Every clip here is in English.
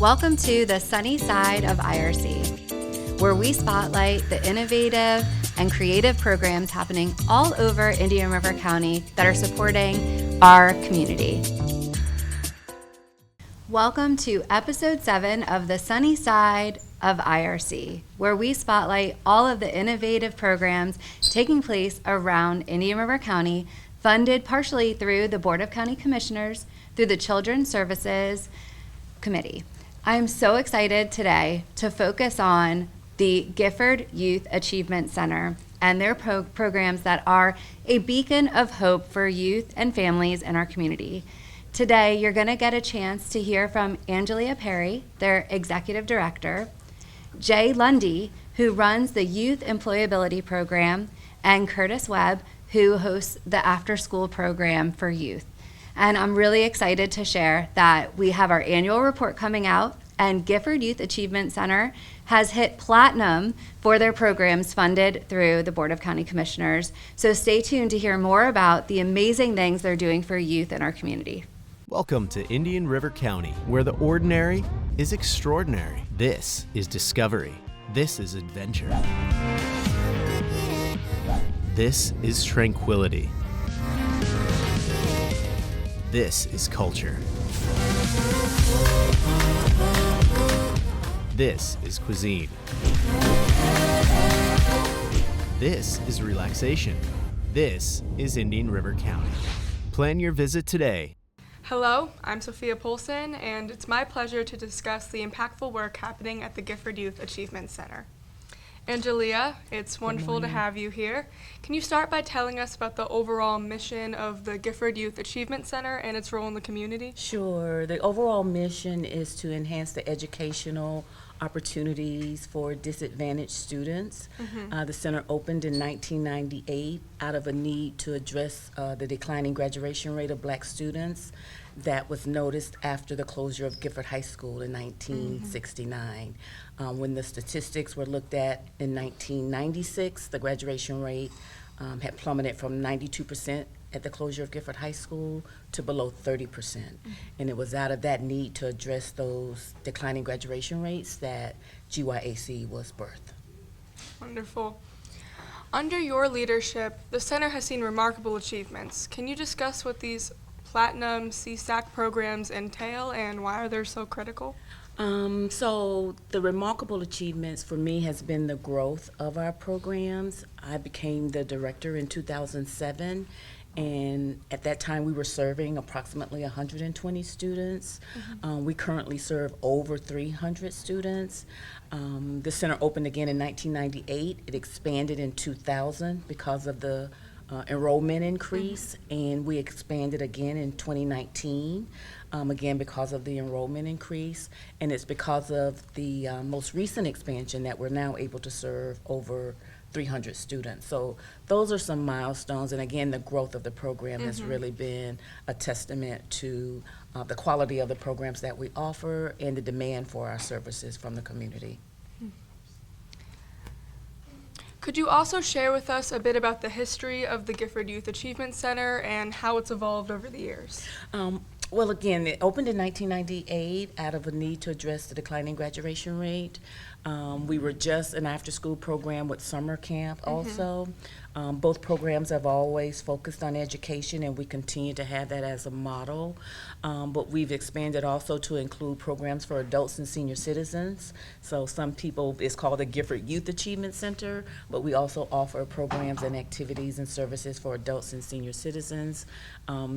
Welcome to the Sunny Side of IRC, where we spotlight the innovative and creative programs happening all over Indian River County that are supporting our community. Welcome to episode 7 of the Sunny Side of IRC, where we spotlight all of the innovative programs taking place around Indian River County, funded partially through the Board of County Commissioners, through the Children's Services Committee. I'm so excited today to focus on the Gifford Youth Achievement Center and their programs that are a beacon of hope for youth and families in our community. Today, you're going to get a chance to hear from Angelia Perry, their executive director, Jay Lundy, who runs the Youth Employability Program, and Curtis Webb, who hosts the after-school program for youth. And I'm really excited to share that we have our annual report coming out, and Gifford Youth Achievement Center has hit platinum for their programs funded through the Board of County Commissioners. So stay tuned to hear more about the amazing things they're doing for youth in our community. Welcome to Indian River County, where the ordinary is extraordinary. This is discovery. This is adventure. This is tranquility. This is culture. This is cuisine. This is relaxation. This is Indian River County. Plan your visit today. Hello, I'm Sophia Polson, and it's my pleasure to discuss the impactful work happening at the Gifford Youth Achievement Center. Angelia, it's wonderful to have you here. Can you start by telling us about the overall mission of the Gifford Youth Achievement Center and its role in the community? Sure. The overall mission is to enhance the educational opportunities for disadvantaged students. The center opened in 1998 out of a need to address the declining graduation rate of Black students that was noticed after the closure of Gifford High School in 1969. When the statistics were looked at in 1996, the graduation rate had plummeted from 92% at the closure of Gifford High School to below 30%. And it was out of that need to address those declining graduation rates that GYAC was birthed. Wonderful. Under your leadership, the center has seen remarkable achievements. Can you discuss what these Platinum CSAC programs entail and why are they so critical? So the remarkable achievements for me has been the growth of our programs. I became the director in 2007, and at that time we were serving approximately 120 students. We currently serve over 300 students. The center opened again in 1998. It expanded in 2000 because of the enrollment increase, and we expanded again in 2019, again because of the enrollment increase, and it's because of the most recent expansion that we're now able to serve over 300 students. So those are some milestones, and again, the growth of the program has really been a testament to the quality of the programs that we offer and the demand for our services from the community. Could you also share with us a bit about the history of the Gifford Youth Achievement Center and how it's evolved over the years? Well, again, it opened in 1998 out of a need to address the declining graduation rate. We were just an after-school program with summer camp also. Both programs have always focused on education, and we continue to have that as a model. But we've expanded also to include programs for adults and senior citizens. So some people, it's called the Gifford Youth Achievement Center, but we also offer programs and activities and services for adults and senior citizens.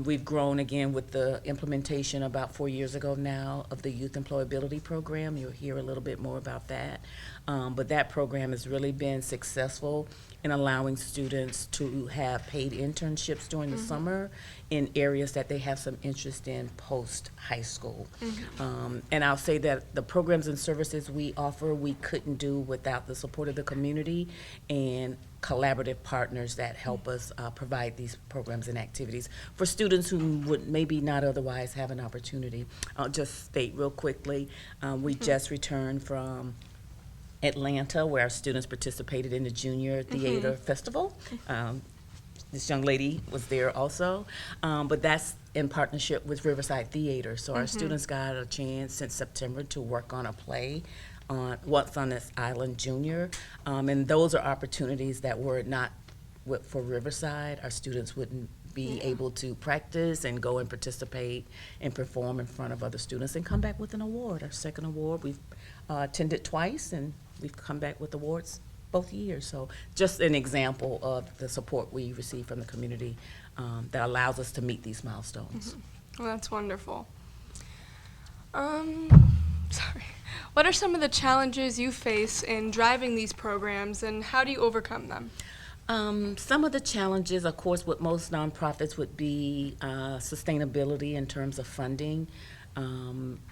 We've grown again with the implementation about 4 years ago now of the Youth Employability Program. You'll hear a little bit more about that. But that program has really been successful in allowing students to have paid internships during the summer in areas that they have some interest in post-high school. And I'll say that the programs and services we offer, we couldn't do without the support of the community and collaborative partners that help us provide these programs and activities for students who would maybe not otherwise have an opportunity. I'll just state real quickly, we just returned from Atlanta, where our students participated in the Junior Theater Festival. this young lady was there also, but that's in partnership with Riverside Theater. So our students got a chance since September to work on a play on Once on This Island Junior, and those are opportunities that were not for Riverside. Our students wouldn't be able to practice and go and participate and perform in front of other students and come back with an award, our second award. We've attended twice and we've come back with awards both years. So just an example of the support we receive from the community that allows us to meet these milestones. Well, that's wonderful. Sorry. What are some of the challenges you face in driving these programs, and how do you overcome them? Some of the challenges, of course, with most nonprofits would be sustainability in terms of funding,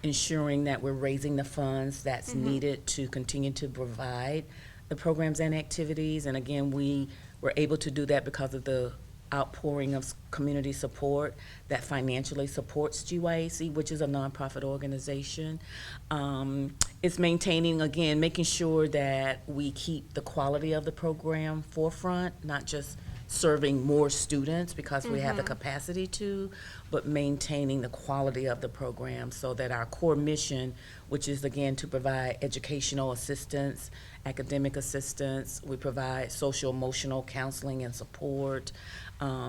ensuring that we're raising the funds that's needed to continue to provide the programs and activities. And again, we were able to do that because of the outpouring of community support that financially supports GYAC, which is a nonprofit organization. It's maintaining, again, making sure that we keep the quality of the program forefront, not just serving more students because we have the capacity to, but maintaining the quality of the program so that our core mission, which is again to provide educational assistance, academic assistance, we provide social emotional counseling and support,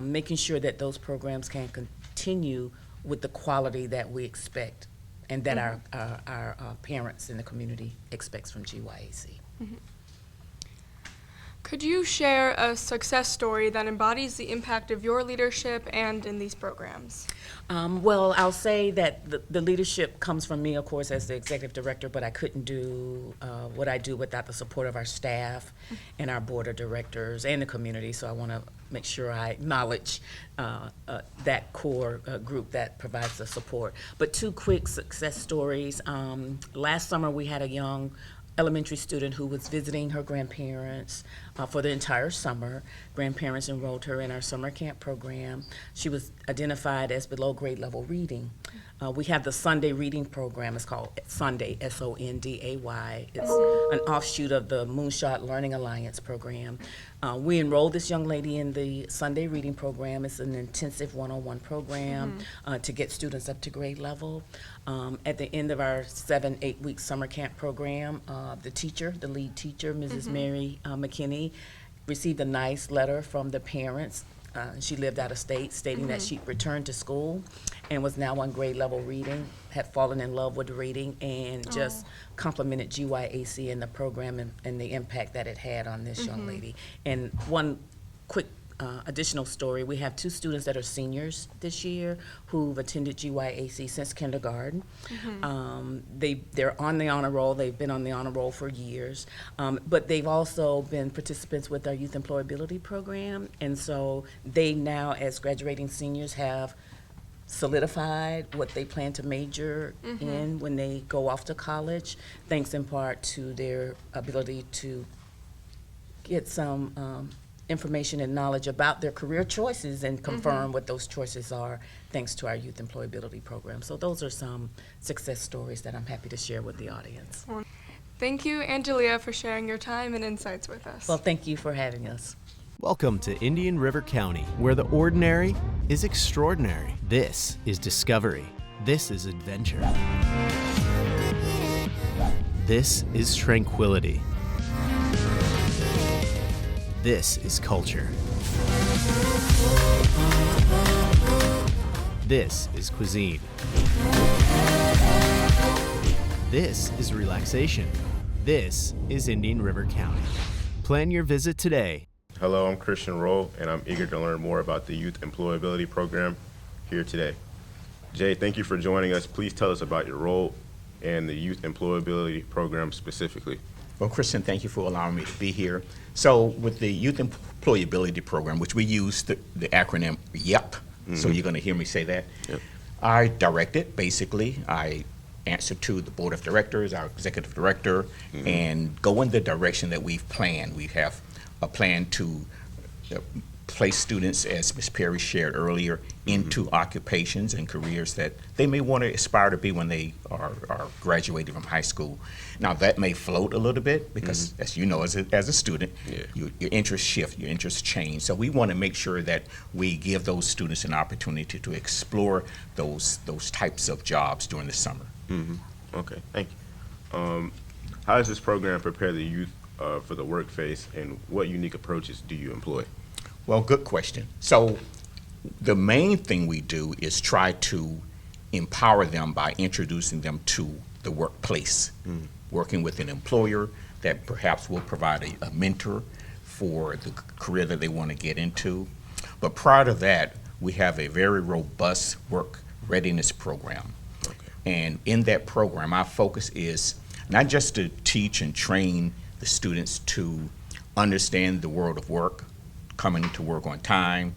making sure that those programs can continue with the quality that we expect and that our parents in the community expects from GYAC. Could you share a success story that embodies the impact of your leadership and in these programs? Well, I'll say that the leadership comes from me, of course, as the executive director, but I couldn't do what I do without the support of our staff and our board of directors and the community, so I want to make sure I acknowledge that core group that provides the support. But two quick success stories. Last summer, we had a young elementary student who was visiting her grandparents for the entire summer. Grandparents enrolled her in our summer camp program. She was identified as below grade level reading. We have the Sunday reading program. It's called Sunday, S-O-N-D-A-Y. It's an offshoot of the Moonshot Learning Alliance program. We enrolled this young lady in the Sunday reading program. It's an intensive one-on-one program to get students up to grade level. At the end of our 7-8 week summer camp program, the lead teacher, Mrs. Mary McKinney, received a nice letter from the parents. She lived out of state, stating that she returned to school and was now on grade level reading, had fallen in love with reading, and just complimented GYAC and the program and the impact that it had on this young lady. And one quick additional story, we have two students that are seniors this year who've attended GYAC since kindergarten. They're on the honor roll. They've been on the honor roll for years, but they've also been participants with our youth employability program, and so they now, as graduating seniors, have solidified what they plan to major in when they go off to college, thanks in part to their ability to get some information and knowledge about their career choices and confirm what those choices are, thanks to our youth employability program. So those are some success stories that I'm happy to share with the audience. Thank you, Angelia, for sharing your time and insights with us. Well, thank you for having us. Welcome to Indian River County, where the ordinary is extraordinary. This is discovery. This is adventure. This is tranquility. This is culture. This is cuisine. This is relaxation. This is Indian River County. Plan your visit today. Hello, I'm Christian Roll, and I'm eager to learn more about the Youth Employability Program here today. Jay, thank you for joining us. Please tell us about your role and the Youth Employability Program specifically. Well, Christian, thank you for allowing me to be here. So with the Youth Employability Program, which we use the acronym YEP, so you're going to hear me say that. Yep. I direct it, basically. I answer to the board of directors, our executive director, and go in the direction that we've planned. We have a plan to place students, as Ms. Perry shared earlier, into occupations and careers that they may want to aspire to be when they are graduating from high school. Now, that may float a little bit because, as you know, as a student, your interests shift, your interests change. So we want to make sure that we give those students an opportunity to explore those types of jobs during the summer. Okay, thank you. How does this program prepare the youth for the work phase, and what unique approaches do you employ? Well, good question. So the main thing we do is try to empower them by introducing them to the workplace, working with an employer that perhaps will provide a mentor for the career that they want to get into. But prior to that, we have a very robust work readiness program. And in that program, our focus is not just to teach and train the students to understand the world of work, coming to work on time,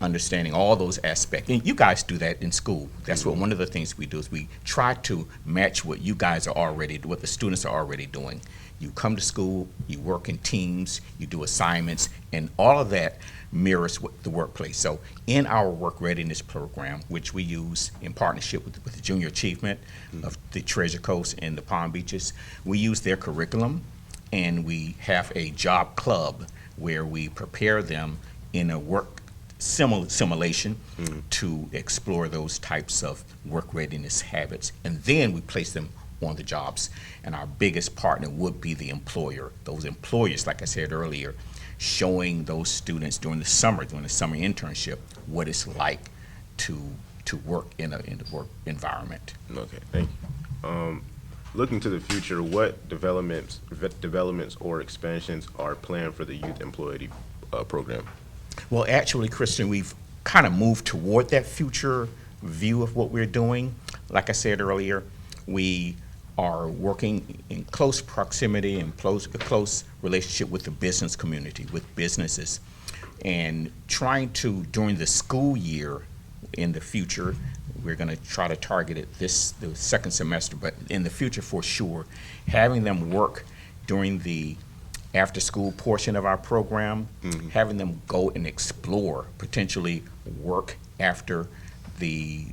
understanding all those aspects. And you guys do that in school. That's what one of the things we do is we try to match what you guys are already, what the students are already doing. You come to school, you work in teams, you do assignments, and all of that mirrors the workplace. So in our work readiness program, which we use in partnership with the Junior Achievement of the Treasure Coast and the Palm Beaches, we use their curriculum, and we have a job club where we prepare them in a work simulation to explore those types of work readiness habits. And then we place them on the jobs. And our biggest partner would be the employer. Those employers, like I said earlier, showing those students during the summer internship, what it's like to work in a work environment. Okay, thank you. Looking to the future, what developments or expansions are planned for the Youth Employability program? Well, actually, Christian, we've kind of moved toward that future view of what we're doing. Like I said earlier, we are working in close proximity and close relationship with the business community, with businesses, and trying to, during the school year in the future, we're going to try to target it the second semester, but in the future for sure, having them work during the after-school portion of our program, having them go and explore, potentially work after the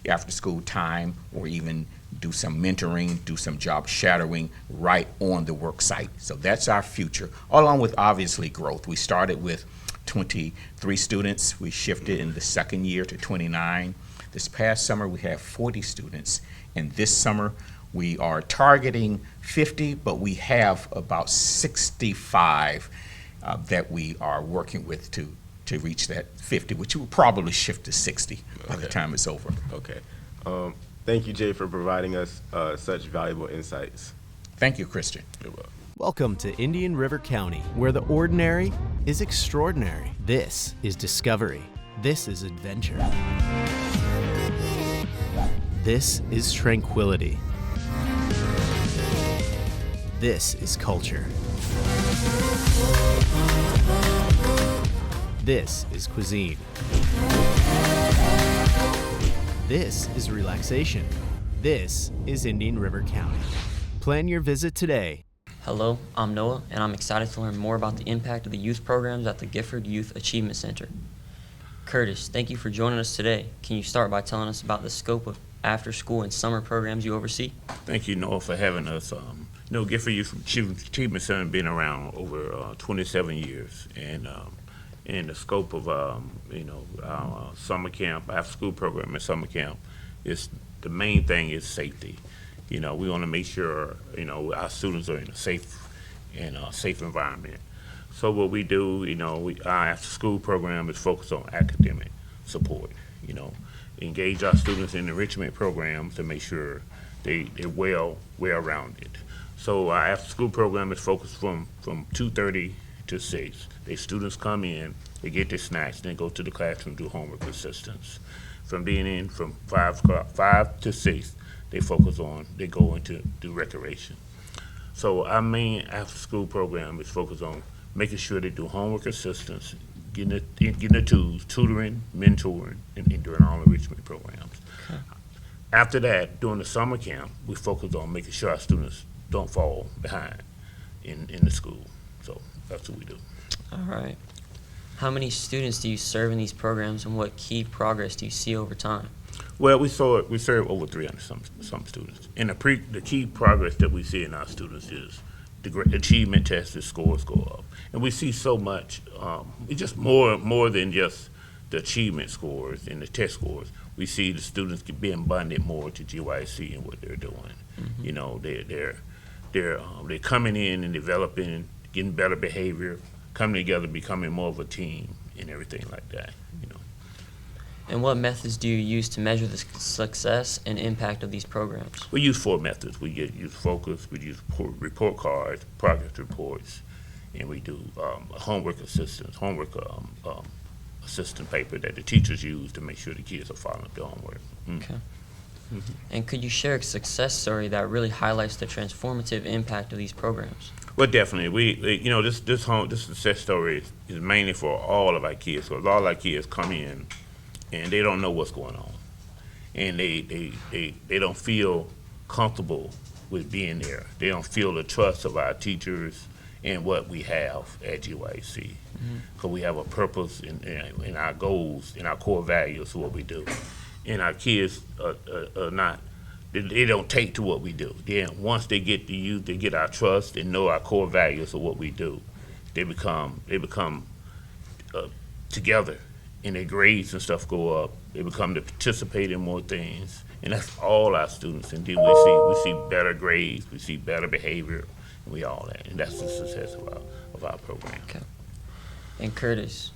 after-school time, or even do some mentoring, do some job shadowing right on the work site. So that's our future, along with obviously growth. We started with 23 students. We shifted in the second year to 29. This past summer, we have 40 students, and this summer, we are targeting 50, but we have about 65 that we are working with to reach that 50, which will probably shift to 60 by the time it's over. Okay. Thank you, Jay, for providing us such valuable insights. Thank you, Christian. You're welcome. Welcome to Indian River County, where the ordinary is extraordinary. This is discovery. This is adventure. This is tranquility. This is culture. This is cuisine. This is relaxation. This is Indian River County. Plan your visit today. Hello, I'm Noah, and I'm excited to learn more about the impact of the youth programs at the Gifford Youth Achievement Center. Curtis, thank you for joining us today. Can you start by telling us about the scope of after-school and summer programs you oversee? Thank you, Noah, for having us. Gifford Youth Achievement Center been around over 27 years, and in the scope of our summer camp, after-school program and summer camp, the main thing is safety. We want to make sure our students are in a safe environment. So what we do, our after-school program is focused on academic support. Engage our students in enrichment programs to make sure they're well-rounded. So our after-school program is focused from 2:30 to 6. The students come in, they get their snacks, then go to the classroom, do homework assistance. From being in from 5 to 6, they go into do recreation. So our main after-school program is focused on making sure they do homework assistance, getting the tools, tutoring, mentoring, and doing all enrichment programs. Okay. After that, during the summer camp, we focus on making sure our students don't fall behind in the school. So that's what we do. All right. How many students do you serve in these programs, and what key progress do you see over time? Well, we serve over 300 some students, and the key progress that we see in our students is the achievement test, the scores go up, and we see so much. It's just more than just the achievement scores and the test scores. We see the students being bonded more to GYC and what they're doing. Mm-hmm. You know, they're coming in and developing, getting better behavior, coming together, becoming more of a team, and everything like that. You know. And what methods do you use to measure the success and impact of these programs? We use 4 methods. We use focus, we use report cards, progress reports, and we do homework assistance paper that the teachers use to make sure the kids are following up their homework. Okay. And could you share a success story that really highlights the transformative impact of these programs? Well, definitely. We you know, this success story is mainly for all of our kids, because all our kids come in and they don't know what's going on, and they don't feel comfortable with being there. They don't feel the trust of our teachers and what we have at GYC, because we have a purpose in our goals, in our core values of what we do, and our kids are not. They don't take to what we do. Then once they get the youth, they get our trust and know our core values of what we do. They become together, and their grades and stuff go up. They become to participate in more things, and that's all our students. And then we see better grades, we see better behavior, and we all that, and that's the success of our program. Okay. And Curtis,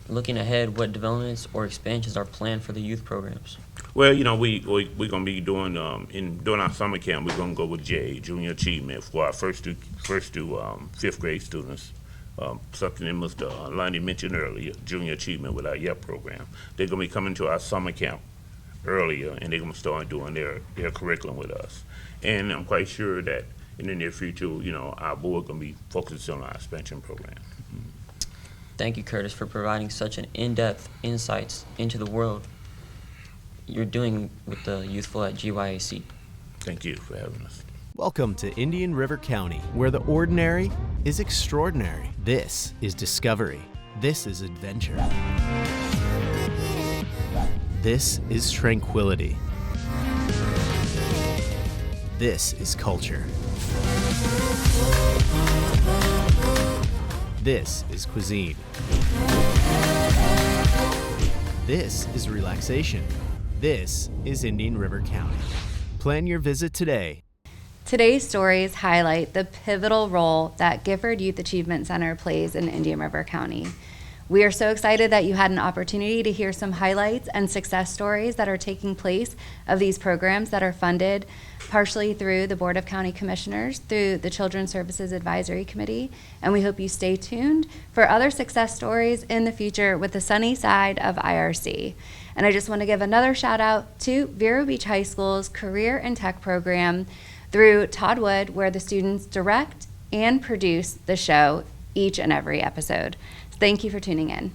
looking ahead, what developments or expansions are planned for the youth programs? Well, you know, we're gonna be doing during our summer camp. We're gonna go with Junior Achievement for our first to 5th grade students. Something that Mr. Lundy mentioned earlier, Junior Achievement with our YEP program. They're gonna be coming to our summer camp earlier, and they're gonna start doing their curriculum with us. And I'm quite sure that in the near future, you know, our board gonna be focused on our expansion program. Thank you, Curtis, for providing such an in-depth insights into the world you're doing with the youthful at GYAC. Thank you for having us. Welcome to Indian River County, where the ordinary is extraordinary. This is discovery. This is adventure. This is tranquility. This is culture. This is cuisine. This is relaxation. This is Indian River County. Plan your visit today. Today's stories highlight the pivotal role that Gifford Youth Achievement Center plays in Indian River County. We are so excited that you had an opportunity to hear some highlights and success stories that are taking place of these programs that are funded partially through the Board of County Commissioners, through the Children's Services Advisory Committee, and we hope you stay tuned for other success stories in the future with the Sunny Side of IRC. And I just want to give another shout out to Vero Beach High School's Career and Tech program through Todd Wood, where the students direct and produce the show each and every episode. Thank you for tuning in.